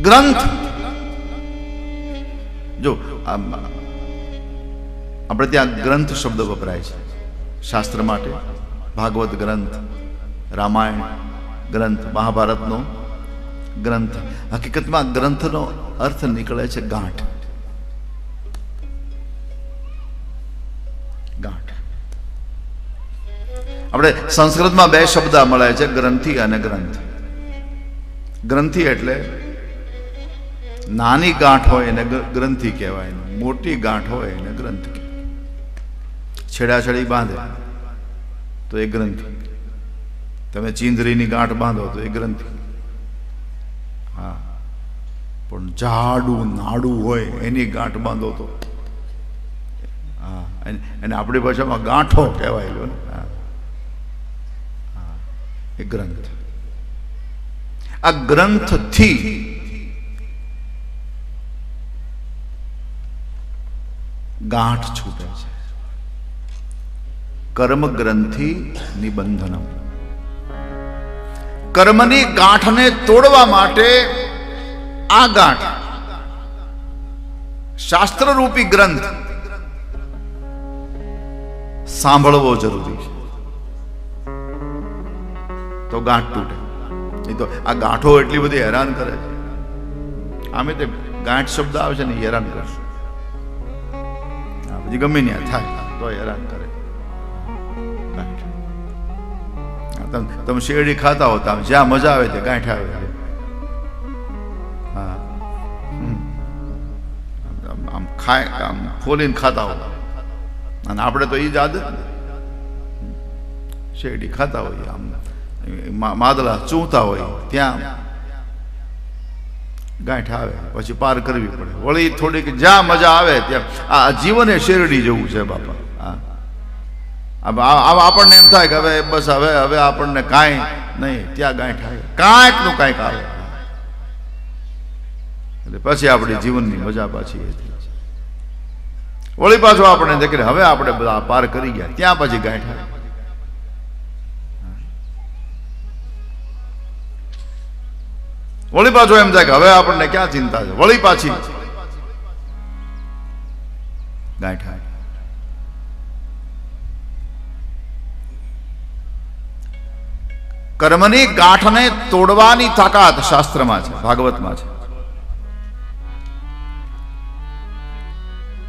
ગ્રંથ. જો આપણે ત્યાં ગ્રંથ શબ્દ વપરાય છે શાસ્ત્ર માટે. ભાગવત ગ્રંથ, રામાયણ ગ્રંથ, મહાભારતનો ગ્રંથ. હકીકતમાં ગ્રંથનો અર્થ નીકળે છે ગાંઠ. ગાંઠ. આપણે સંસ્કૃતમાં બે શબ્દ મળે છે, ગ્રંથિ અને ગ્રંથ. ગ્રંથિ એટલે નાની ગાંઠ હોય એને ગ્રંથિ કહેવાય, મોટી ગાંઠ હોય એને ગ્રંથ કહેવાય. છેડાછેડી બાંધે તો એ ગ્રંથિ. તમે ચીંદરીની ગાંઠ બાંધો તો એ ગ્રંથિ. હા, પણ જાડું નાડું હોય એની ગાંઠ બાંધો તો હા, એને આપણી ભાષામાં ગાંઠો કહેવાય ને. હા, એ ગ્રંથ. આ ગ્રંથથી ગાંઠ છૂટે છે. કર્મ ગ્રંથિ નિબંધનમ. કર્મની ગાંઠને તોડવા માટે આ ગાંઠ શાસ્ત્રરૂપી ગ્રંથ સાંભળવો જરૂરી છે, તો ગાંઠ તૂટે. નહીં તો આ ગાંઠો એટલી બધી હેરાન કરે છે. આમે તે ગાંઠ શબ્દ આવે છે ને હેરાન કરશે. પછી ગમે ત્યાં થાય તો હેરાન કરે. તમે શેરડી ખાતા હો, તમે જ્યાં મજા આવે તે ગાંઠ આવે. હા, આમ ખાય, આમ ફોલીને ખાતા હો. અને આપણે તો એ જ આદત. શેરડી ખાતા હોય, આમ માદલા ચૂંતા હોય ત્યાં ગાંઠ આવે, પછી પાર કરવી પડે. વળી થોડીક જ્યાં મજા આવે ત્યાં. આ જીવન એ શેરડી જેવું છે બાપા. આપણને એમ થાય કે હવે બસ હવે આપણને કાંઈ નહીં, ત્યાં ગાંઠ આવે, કાંઈક નું કાંઈક આવે, એટલે પછી આપણી જીવનની મજા પાછી. વળી પાછું આપણે દેખીને હવે આપણે બધા પાર કરી ગયા, ત્યાં પછી ગાંઠ આવે. વળી પાછું એમ થાય કે હવે આપણને ક્યાં ચિંતા છે, વળી પાછી ગાંઠ આવે. કર્મની ગાંઠને તોડવાની તાકાત શાસ્ત્રમાં છે, ભાગવતમાં છે.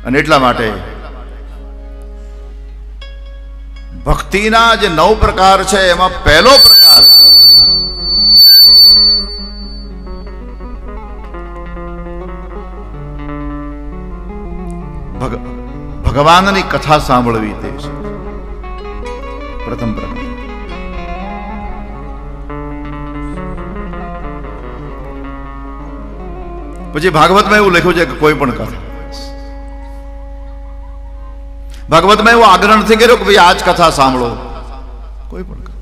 અને એટલા માટે ભક્તિના જે 9 પ્રકાર છે એમાં પહેલો પ્રકાર ભગવાનની કથા સાંભળવી, તે છે પ્રથમ પ્રકાર. પછી ભાગવતમાં એવું લખ્યું છે કે કોઈ પણ કથા, ભાગવતમાં એવું આગ્રહ નથી કર્યો કે ભાઈ આ જ કથા સાંભળો. કોઈ પણ કથા.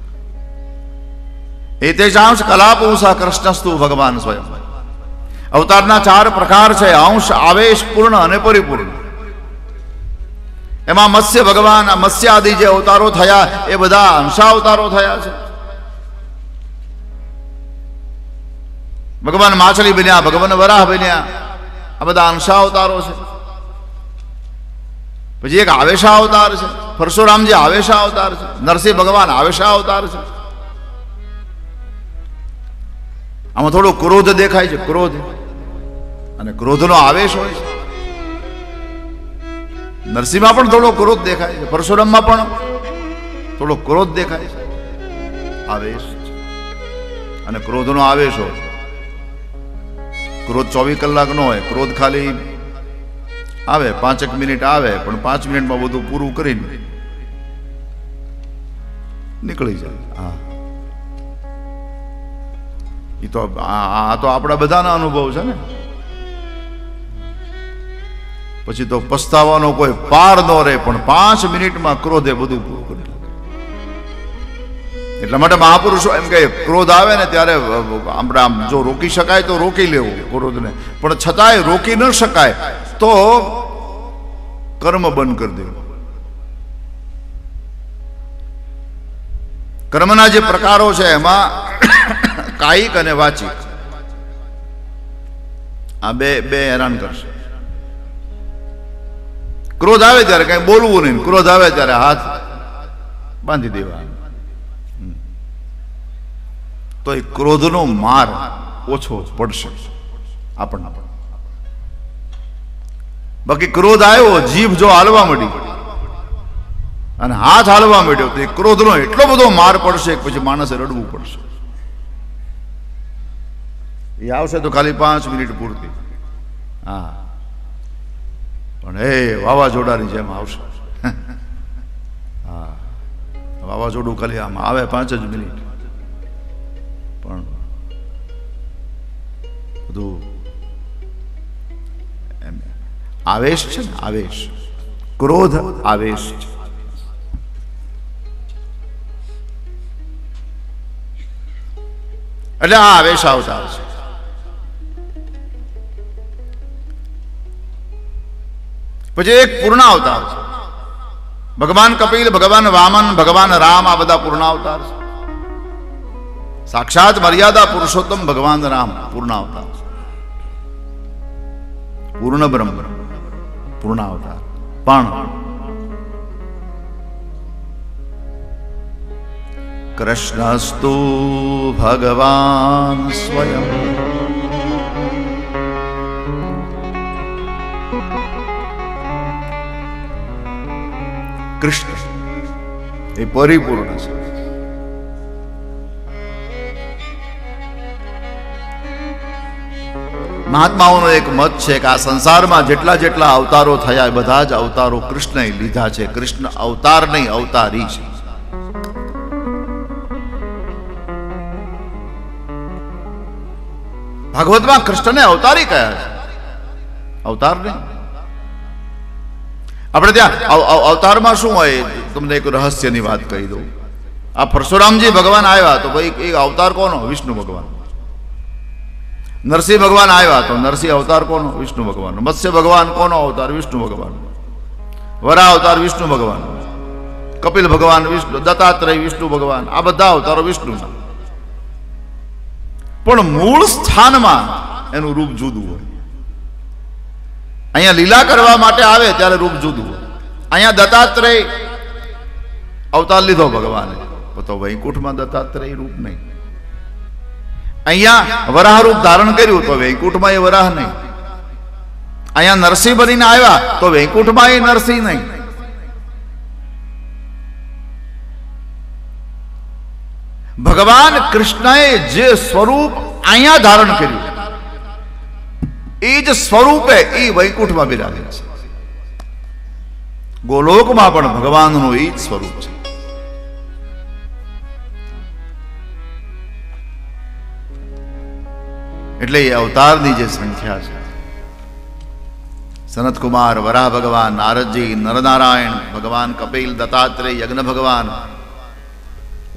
એતેષાંશ કલાપુંસા કૃષ્ણસ્તુ ભગવાન સ્વયં. અવતારના 4 પ્રકાર છે, અંશ, આવેશ, પૂર્ણ અને પરિપૂર્ણ. એમાં મત્સ્ય ભગવાન, મત્સ્ય આદિ જે અવતારો થયા એ બધા અંશાવતારો થયા છે. ભગવાન માછલી બન્યા, ભગવાન વરાહ બન્યા, આ બધા અંશાવતારો છે. પછી એક આવેશાવતાર છે, પરશુરામજી આવેશાવતાર છે, નરસિંહ ભગવાન આવેશાવતાર છે. આમાં થોડો ક્રોધ દેખાય છે, ક્રોધ, અને ક્રોધનો આવેશ હોય છે. નરસિંહમાં પણ થોડો ક્રોધ દેખાય છે, પરશુરામમાં પણ થોડો ક્રોધ દેખાય છે. આવેશ અને ક્રોધનો આવેશ હોય. ક્રોધ 24 કલાક નો હોય. ક્રોધ ખાલી આવે 5 મિનિટ આવે, પણ 5 મિનિટમાં બધું પૂરું કરીને નીકળી જાય. હા, એ તો આ તો આપણા બધાના અનુભવ છે ને. પછી તો પસ્તાવાનો કોઈ પાર ન રહે, પણ 5 મિનિટમાં ક્રોધે બધું પૂરું કરી નાખે. એટલા માટે મહાપુરુષો એમ કહે, ક્રોધ આવે ને ત્યારે આપણે આમ જો રોકી શકાય તો રોકી લેવું ક્રોધને, પણ છતાંય રોકી ન શકાય તો કર્મ બંધ કરી દેવું. કર્મના જે પ્રકારો છે એમાં કાયિક અને વાચિક. આ બે બે હેરાન કરશે. ક્રોધ આવે ત્યારે કઈ બોલવું નહીં, ક્રોધ આવે ત્યારે હાથ બાંધી દેવા. તો એ ક્રોધનો માર ઓછો પડશે આપણને. બાકી ક્રોધ આવ્યો, જીભ જો હાલવા માંડી અને હાથ હાલવા માંડ્યો તો એ ક્રોધનો એટલો બધો માર પડશે કે પછી માણસે રડવું પડશે. એ આવશે તો ખાલી 5 મિનિટ પૂરતી. હા, પણ એ વાવાઝોડાની જેમ આવશે. હા, વાવાઝોડું ખાલી આમ આવે 5 જ મિનિટ, પણ બધું એમ આવેશ છે ને, આવેશ. ક્રોધ આવેશ છે. એટલે આ આવેશ આવતા છે. પછી એક પૂર્ણ અવતાર છે. ભગવાન કપિલ, ભગવાન વામન, ભગવાન રામ, આ બધા પૂર્ણ અવતાર છે. સાક્ષાત મર્યાદા પુરુષોત્તમ ભગવાન રામ પૂર્ણ અવતાર છે. પૂર્ણ બ્રહ્મ પૂર્ણ અવતાર. પણ કૃષ્ણસ્તુ ભગવાન સ્વયં કૃષ્ણ એ પરિપૂર્ણ છે. મહાત્માઓનો એક મત છે કે આ સંસારમાં જેટલા જેટલા અવતારો થયા એ બધા જ અવતારો કૃષ્ણએ લીધા છે. કૃષ્ણ અવતાર નહીં, અવતારી છે. ભાગવતમાં કૃષ્ણને અવતારી કયા છે, અવતાર નહીં. આપણે ત્યાં અવતારમાં શું હોય, તમને એક રહસ્યની વાત કહી દઉં. આ પરશુરામજી ભગવાન આવ્યા તો ભાઈ એ અવતાર કોનો? વિષ્ણુ ભગવાન. નરસિંહ ભગવાન આવ્યા તો નરસિંહ અવતાર કોનો? વિષ્ણુ ભગવાન. મત્સ્ય ભગવાન કોનો અવતાર? વિષ્ણુ ભગવાન. વરા અવતાર વિષ્ણુ ભગવાન. કપિલ ભગવાન વિષ્ણુ, દત્તાત્રેય વિષ્ણુ ભગવાન. આ બધા અવતારો વિષ્ણુના. પણ મૂળ સ્થાનમાં એનું રૂપ જુદું હોય. અહીંયા લીલા કરવા માટે આવે ત્યારે રૂપ જુદું હોય. અહીંયા દત્તાત્રેય અવતાર લીધો ભગવાને તો વૈકુંઠમાં દત્તાત્રેય રૂપ નહીં. અહીંયા વરાહ રૂપ ધારણ કર્યું તો વૈકુંઠમાં એ વરાહ નહીં. અહીંયા નરસિંહ બનીને આવ્યા તો વૈકુંઠમાં એ નરસિંહ નહીં. ભગવાન કૃષ્ણએ જે સ્વરૂપ અહીંયા ધારણ કર્યું એ જ સ્વરૂપે એ વૈકુંઠમાં બિરાજે છે. ગોલોકમાં પણ ભગવાનનું એ જ સ્વરૂપ છે. એટલે એ અવતારની જે સંખ્યા છે, સનતકુમાર, વરાહ ભગવાન, નારદજી, નરનારાયણ, ભગવાન કપિલ, દત્તાત્રેય, યજ્ઞ ભગવાન,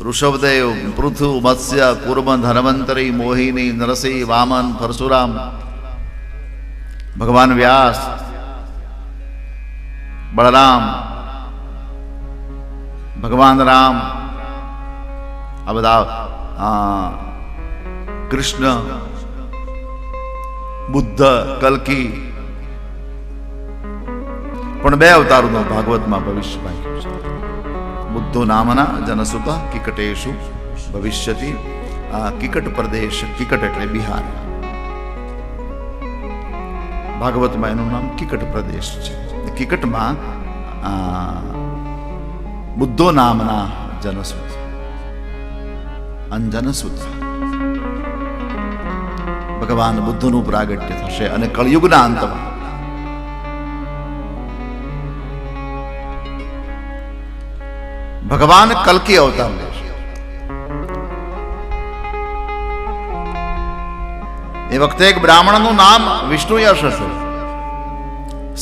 ઋષભદેવ, પૃથુ, મત્સ્ય, કૂર્મ, ધન્વંતરી, મોહિની, નરસિંહ, વામન, પરશુરામ, ભગવાન વ્યાસ, બળરામ, ભગવાન રામ, આ બધા કૃષ્ણ, બુદ્ધ, કલ્કી. પણ બે અવતારોનો ભાગવતમાં ભવિષ્ય વાક્યું છે. બુદ્ધો નામના જનસુત કિકટેશુ ભવિષ્યતિ. કિકટ પ્રદેશ, કિકટ એટલે બિહાર. ભાગવતમાં એનું નામ કિકટ પ્રદેશ છે. કિકટમાં બુદ્ધો નામના જનસુત, અંજનસુત ભગવાન બુદ્ધનું પ્રાગટ્ય થશે અને કળિયુગના અંતમાં ભગવાન કલ્કી અવતાર લેશે. એ વખતે એક બ્રાહ્મણનું નામ વિષ્ણુ યશ હશે.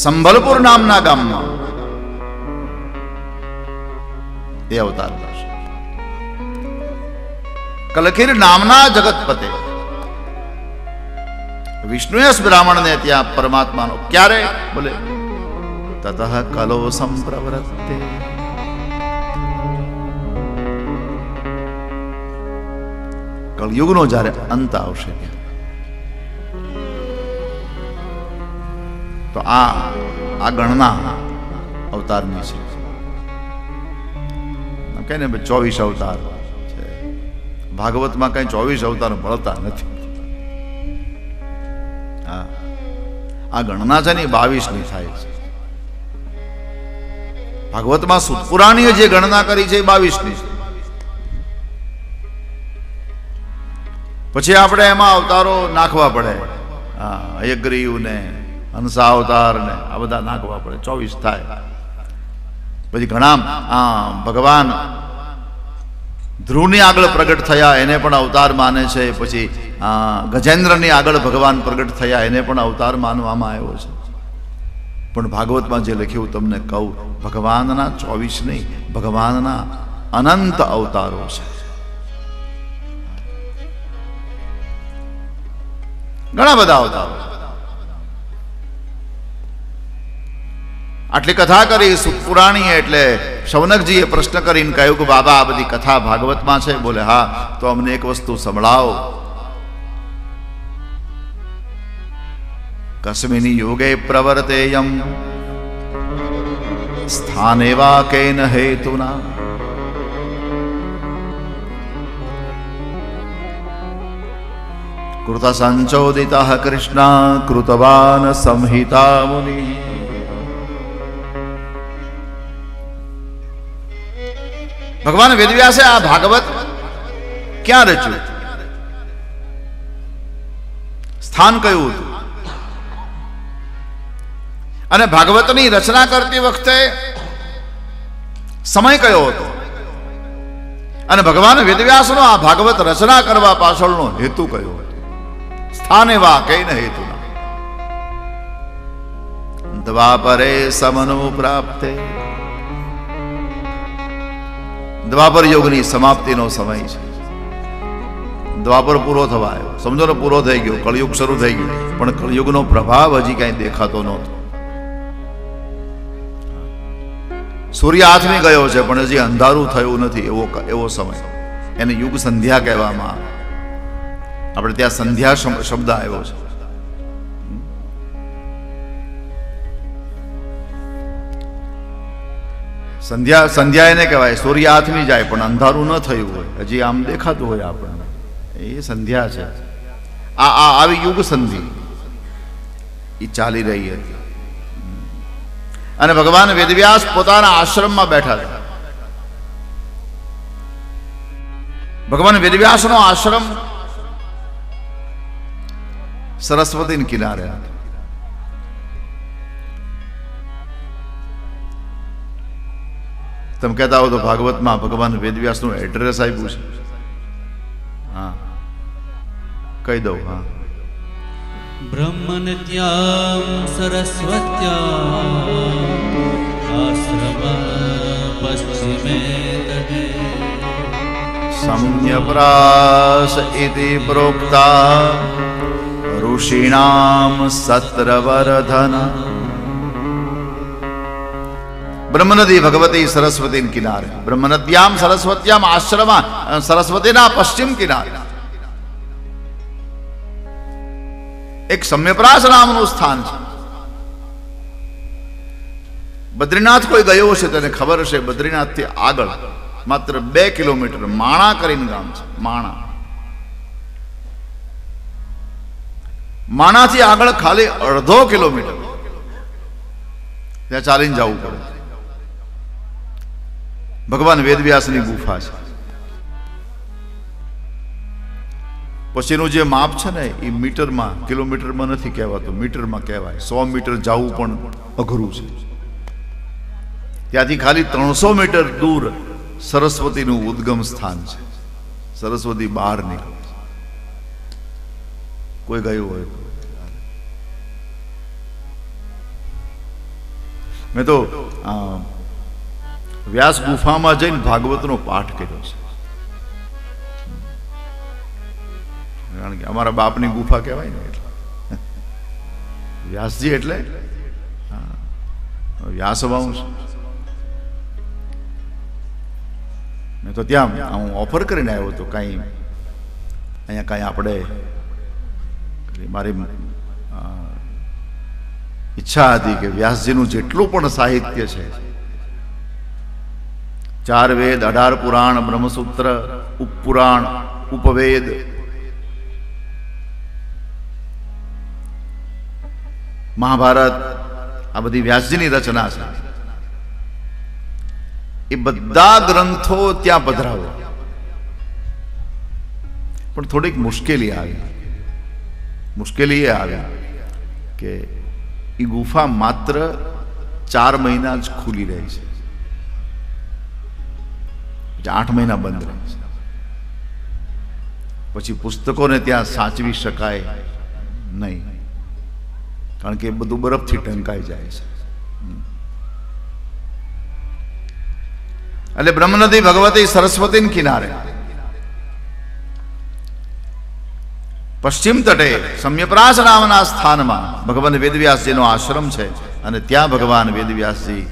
સંભલપુર નામના ગામમાં એ અવતાર લેશે. કલકીર નામના જગતપતે વિષ્ણુયશ બ્રાહ્મણને ત્યાં પરમાત્માનો ક્યારે બોલે તતઃ કલો સંપ્રવૃત્તે. કળયુગનો જ્યારે અંત આવશે તો આ ગણના અવતારની છે. કહે ને 24 અવતાર છે. ભાગવતમાં કઈ 24 અવતાર મળતા નથી. હા, આ ગણના છે ને 22ની થાય છે. ભાગવતમાં સુત પુરાણીએ જે ગણના કરી છે એ 22ની છે. પછી આપણે એમાં અવતારો નાખવા પડે. હા, હયગ્રીવ ને હંસા અવતાર ને આ બધા નાખવા પડે, 24 થાય. પછી ઘણા ભગવાન ધ્રુવની આગળ પ્રગટ થયા એને પણ અવતાર માને છે. પછી ગજેન્દ્રની આગળ ભગવાન પ્રગટ થયા એને પણ અવતાર માનવામાં આવ્યો છે. પણ ભાગવતમાં જે લખ્યું તમને કહું, ભગવાનના 24 નહીં, ભગવાનના અનંત અવતારો છે. ઘણા બધા અવતારો. આટલી કથા કરી સુત પુરાણીએ. એટલે શૌનકજીએ પ્રશ્ન કરીને કહ્યું કે બાબા આ બધી કથા ભાગવતમાં છે? બોલે હા. તો અમને એક વસ્તુ સંભળાવો. કસ્મિન યોગે પ્રવર્તેયમ સ્થાનેવા કેન હેતુના કૃત સંચોદિતઃ કૃષ્ણ કૃતવાન સંહિતા મુનિ. ભગવાન વેદવ્યાસે આ ભાગવત ક્યાં રચ્યું? સ્થાન કયું હતું? અને ભાગવતની રચના કરતી વખતે સમય કયો હતો? અને ભગવાન વેદવ્યાસનો આ ભાગવત રચના કરવા પાછળનો હેતુ કયો હતો? સ્થાને વા કૈન હેતુના દ્વાપરે સમનો પ્રાપ્તે. દ્વાપર યુગની સમાપ્તિનો સમય છે. દ્વાપર પૂરો થવા આવ્યો, સમજો ને, પૂરો થઈ ગયો. કળયુગ શરૂ થઈ ગયો, પણ કળયુગનો પ્રભાવ હજી કઈ દેખાતો નહોતો. સૂર્ય આથમી ગયો છે પણ હજી અંધારું થયું નથી, એવો સમય. એને યુગ સંધ્યા કહેવામાં આવે. આપણે ત્યાં સંધ્યા શબ્દ આવ્યો છે. સંધ્યા એને કહેવાય. સૂર્ય આથમી જાય પણ અંધારું ન થયું હોય, હજી આમ દેખાતું હોય આપણને, એ સંધ્યા છે. આવી યુગ સંધિ એ ચાલી રહી હતી. અને ભગવાન વેદવ્યાસ પોતાના આશ્રમમાં બેઠા હતા. ભગવાન વેદવ્યાસનો આશ્રમ સરસ્વતીના કિનારે હતો. તમે કહેતા હો તો ભાગવતમાં ભગવાન વેદવ્યાસનું એડ્રેસ આપ્યું છે. હા, કહી દઉં. હા, બ્રહ્મનત્યામ સરસ્વત્યામ આશ્રમ પશ્ચિમે તટે सम्यप्रास इति प्रोक्ता ऋषीणाम सत्रवर्धन. બ્રહ્મનદી ભગવતી સરસ્વતી કિનારે. બ્રહ્મનદ્યામ સરસ્વત્યામ આશ્રમ, સરસ્વતીના પશ્ચિમ કિનારે એક સમ્યપ્રાસ નામનું સ્થાન છે. બદ્રીનાથ કોઈ ગયો છે તેને ખબર હશે. બદ્રીનાથથી આગળ માત્ર 2 કિલોમીટર માણા કરીને ગામ છે. માણાથી આગળ ખાલી 1/2 કિલોમીટર ત્યાં ચાલીને જવું પડે. ભગવાન વેદવ્યાસની ગુફા છે. પછીનું જે માપ છે ને એ મીટરમાં, કિલોમીટરમાં નથી કહેવાતું, મીટરમાં કહેવાય. 100 મીટર જવું પણ અઘરું છે. ત્યાંથી ખાલી 300 મીટર દૂર સરસ્વતીનું ઉદ્ગમ સ્થાન છે. સરસ્વતી બહાર નીકળે છે. કોઈ ગયું હોય તો. મેં તો વ્યાસ ગુફામાં જઈને ભાગવતનો પાઠ કર્યો છે. કારણ કે અમારા બાપની ગુફા કહેવાય ને, એટલે વ્યાસજી એટલે વ્યાસવંશ. મેં તો ત્યાં હું ઓફર કરીને આવ્યો હતો, અહીંયા કાંઈ આપણે મારી ઈચ્છા હતી કે વ્યાસજીનું જેટલું પણ સાહિત્ય છે, 4 વેદ, 18 પુરાણ, બ્રહ્મસૂત્ર, ઉપપુરાણ, ઉપવેદ, મહાભારત, આ બધી વ્યાસજીની રચના છે, એ બધા ગ્રંથો ત્યાં પધરાવો. પણ થોડીક મુશ્કેલી આવી. મુશ્કેલી એ આવી કે એ ગુફા માત્ર 4 મહિના જ ખુલી રહી છે, 8 મહિના બંધ રહે છે. પછી પુસ્તકોને ત્યાં સાચવી શકાય નહીં, કારણ કે બધું બરફથી ઢંકાઈ જાય છે. એટલે બ્રહ્મનદી ભગવતી સરસ્વતી કિનારે પશ્ચિમ તટે સમ્યપ્રાસ નામના સ્થાનમાં ભગવાન વેદવ્યાસજીનો આશ્રમ છે. અને ત્યાં ભગવાન વેદવ્યાસજી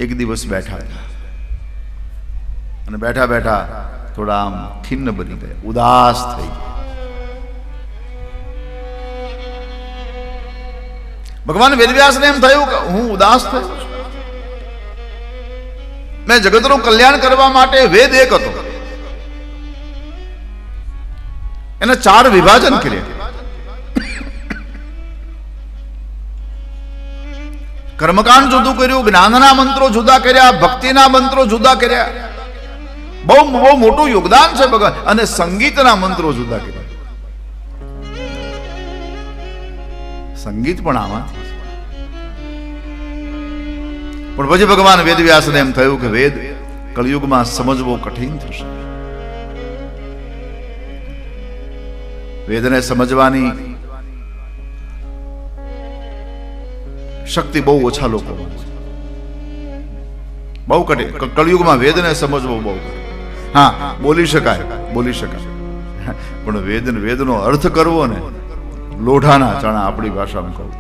એક દિવસ બેઠા હતા. અને બેઠા બેઠા થોડા આમ ખિન્ન બની ગયા, ઉદાસ થઈ ગયા. ભગવાન વેદવ્યાસને એમ થયું કે હું ઉદાસ થયો છું. મેં જગતનું કલ્યાણ કરવા માટે વેદ એક હતો, એને 4 વિભાજન કર્યા. કર્મકાંડ જુદું કર્યું, જ્ઞાનના મંત્રો જુદા કર્યા, ભક્તિના મંત્રો જુદા કર્યા. બહુ બહુ મોટું યોગદાન છે ભગવાન. અને સંગીતના મંત્રો જુદા કર્યા. સંગીત પણ આમાંથી. પણ પછી ભગવાન વેદવ્યાસને એમ થયું કે વેદ કળિયુગમાં સમજવો કઠિન થશે. વેદને સમજવાની શક્તિ બહુ ઓછા લોકો, બહુ કઠિન. કળિયુગમાં વેદને સમજવો બહુ, હા બોલી શકાય, પણ વેદનો અર્થ કરવો ને લોઢાના ચણા, આપણી ભાષામાં કહું,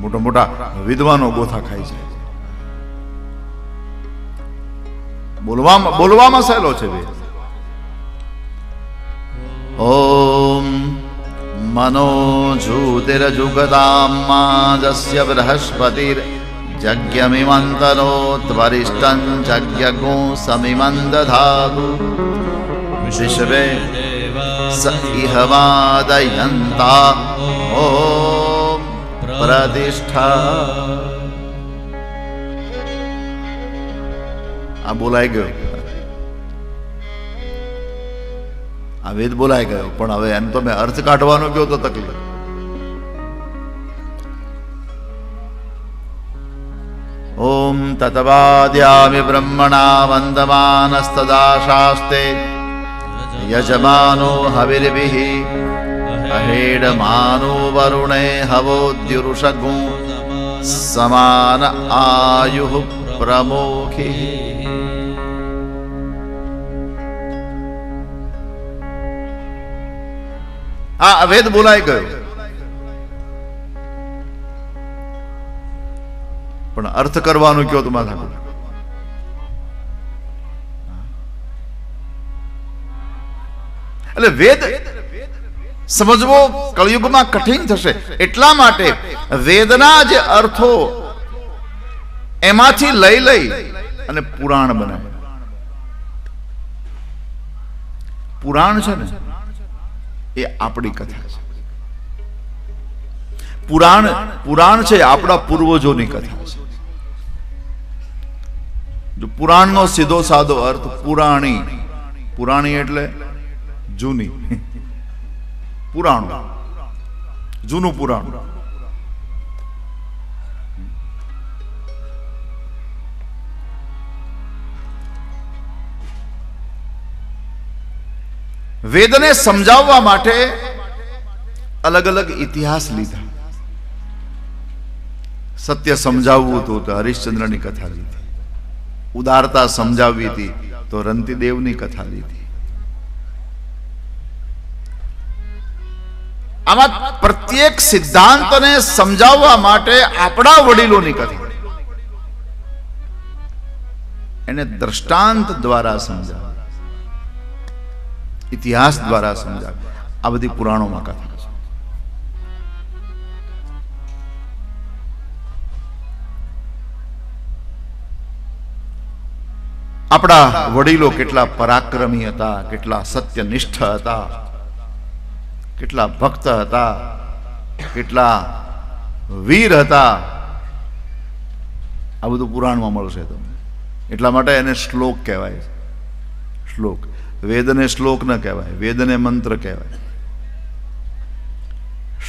મોટા મોટા વિદ્વાનો ગોથા ખાઈ જાય. બોલવામાં સહેલો છે વેદ. ઓમ મનો જ્યોતિર્જુગતામ માજસ્ય બૃહસ્પતિર જગ્યમિમંતરો ત્વરિષ્ટં જગ્યગો સમિમં દધાતુ વિશ્વે સ ઇહ વાદયન્તા ઓમ પ્રતિષ્ઠા. આ બોલાઈ ગયો, આ વેદ બોલાઈ ગયો. પણ હવે એમ તો મેં અર્થ કાઢવાનો ગયો તો તકલીફ. ઓમ તતવાદ્યામિ બ્રહ્મણા વંદમાનસ્તદાશાસ્તે યજમાનો હવિર્ભિઃ અહેડમાનો વરુણે હવોદ્યુરુષગું સમાન આયુઃ પ્રમોખી. આ વેદ બોલાઈ ગયો, પણ અર્થ કરવાનું કયો તો માથા. એટલે વેદ સમજવો કળિયુગમાં કઠિન થશે. એટલા માટે વેદના જે અર્થો એમાંથી લઈ અને પુરાણ બનાવે. પુરાણ છે ને એ આપણી કથા છે. પુરાણ છે આપણા પૂર્વજોની કથા છે. જો પુરાણનો સીધો સાદો અર્થ પુરાણી એટલે જૂની, પુરાણું, જૂનું પુરાણું. વેદને સમજાવવા માટે અલગ અલગ ઇતિહાસ લીધા. સત્ય સમજાવવું હતું તો હરિશ્ચંદ્રની કથા લીધી, ઉદારતા સમજાવવી હતી તો રંતિદેવની કથા લીધી. આમાં પ્રત્યેક સિદ્ધાંતને સમજાવવા માટે આપણા વડીલોની કથા, એને દ્રષ્ટાંત દ્વારા સમજાવે, ઇતિહાસ દ્વારા સમજાવે. આ બધી પુરાણોમાં કથા છે. આપણા વડીલો કેટલા પરાક્રમી હતા, કેટલા સત્યનિષ્ઠ હતા, કેટલા ભક્ત હતા, કેટલા વીર હતા, આ બધું પુરાણમાં મળશે તમને. એટલા માટે એને શ્લોક કહેવાય છે. શ્લોક. વેદને શ્લોક ન કહેવાય, વેદને મંત્ર કહેવાય.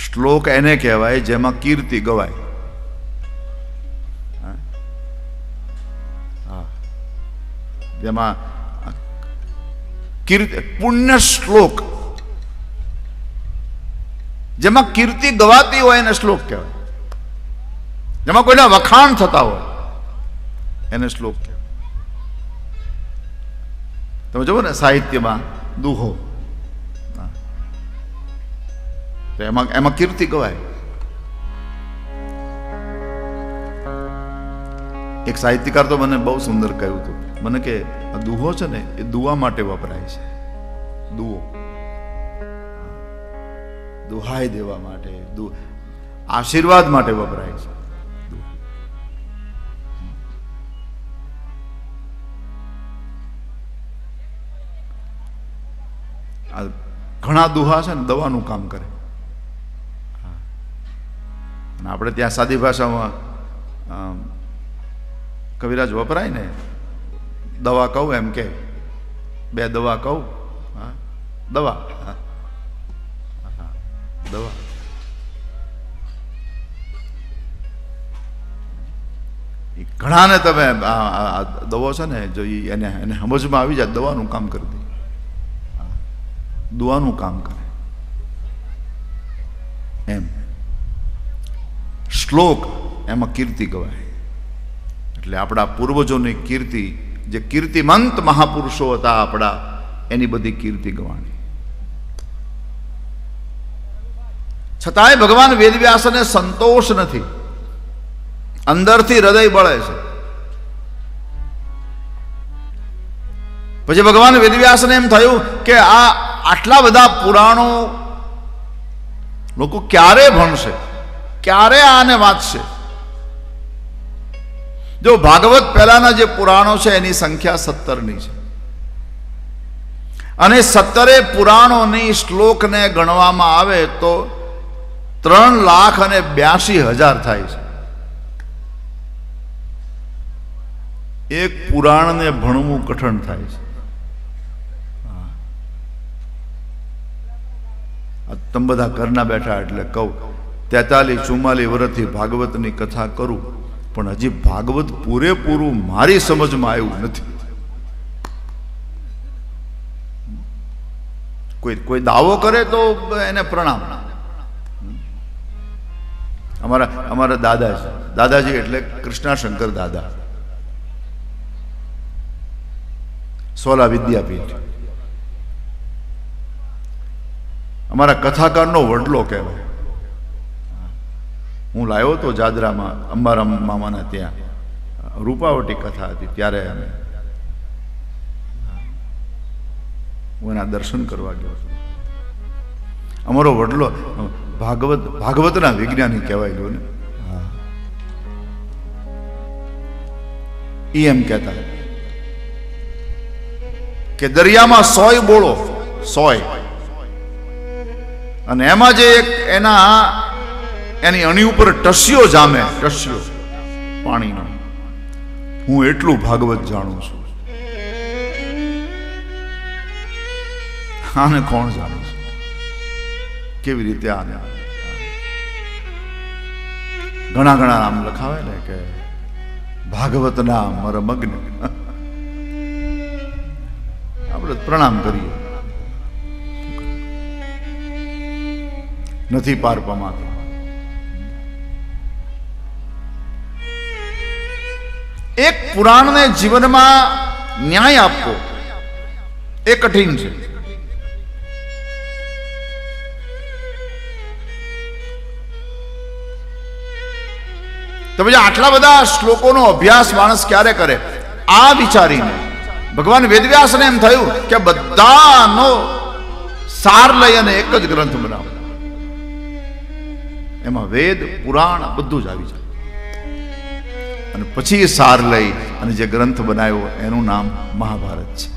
શ્લોક એને કહેવાય જેમાં કીર્તિ ગવાય. જેમાં કીર્તિ, પુણ્ય શ્લોક, જેમાં કીર્તિ ગવાતી હોય એને શ્લોક કહેવાય. જેમાં કોઈના વખાણ થતા હોય એને શ્લોક કહેવાય. તમે જુઓ ને સાહિત્યમાં દુહો, તો એમાં કીર્તિ ગવાય. એક સાહિત્યકાર તો મને બહુ સુંદર કહ્યું હતું, મને કે આ દુહો છે ને એ દુઆ માટે વપરાય છે. દુઓ, દુહાઈ દેવા માટે, આશીર્વાદ માટે વપરાય છે. ઘણા દુહા છે ને દવાનું કામ કરે. અને આપણે ત્યાં સાદી ભાષામાં કવિરાજ વપરાય ને, દવા કહું એમ કે, બે દવા કહું, દવા, દવા. ઘણાને તમે દવો છે ને જો એને સમજમાં આવી જાય, દવાનું કામ કરી દે, દુઆનું કામ કરે એમ. શ્લોક એમાં કીર્તિ ગવાય. એટલે આપણા પૂર્વજોની કીર્તિ, જે કીર્તિમંત મહાપુરુષો હતા આપણા, એની બધી કીર્તિ ગવાણી. છતાંય ભગવાન વેદવ્યાસને સંતોષ નથી, અંદરથી હૃદય બળે છે. પછી ભગવાન વેદવ્યાસને એમ થયું કે આટલા બધા પુરાણો લોકો ક્યારે ભણશે, ક્યારે આને વાંચશે? જો ભાગવત પહેલાના જે પુરાણો છે એની સંખ્યા 17ની છે, અને 17 પુરાણોની શ્લોકને ગણવામાં આવે તો 3,82,000 થાય છે. એક પુરાણને ભણવું કઠણ થાય છે. તમે બધા ઘરના બેઠા એટલે કહું, 43-44 વર્ષથી ભાગવતની કથા કરું, પણ હજી ભાગવત પૂરેપૂરું મારી સમજમાં આવ્યું નથી. કોઈ દાવો કરે તો એને પ્રણામ. અમારા દાદાજી એટલે કૃષ્ણાશંકર દાદા, સોલા વિદ્યાપીઠ, અમારા કથાકારનો વડલો કહેવાય. હું લાવ્યો તો જાદરામાં અંબારામ મામાના ત્યાં, રૂપાવટી કથા હતી ત્યારે અમે, હું એના દર્શન કરવા ગયો છું. અમારો વડલો ભાગવતના વિજ્ઞાની કહેવાય ગયો ને. એ એમ કહેતા કે દરિયામાં 100 બોળો, 100, અને એમાં જે એક એની અણી ઉપર ટસ્યો જામે, ટસ્યો પાણીનો, હું એટલું ભાગવત જાણું છું. આને કોણ જાણે છે? કેવી રીતે આને? ઘણા આમ લખાવે ને કે ભાગવતના મરમગ્ન. આપણે પ્રણામ કરીએ, નથી પાર પમાતું. એક પુરાણને જીવનમાં ન્યાય આપવો એ કઠિન છે. તમે આટલા બધા શ્લોકોનો અભ્યાસ માણસ ક્યારે કરે? આ વિચારીને ભગવાન વેદવ્યાસને એમ થયું કે બધાનો સાર લઈ અને એક જ ગ્રંથ બનાવો. એમાં વેદ પુરાણ બધું જ આવી જાય. અને પછી એ સાર લઈ અને જે ગ્રંથ બનાવ્યો એનું નામ મહાભારત છે.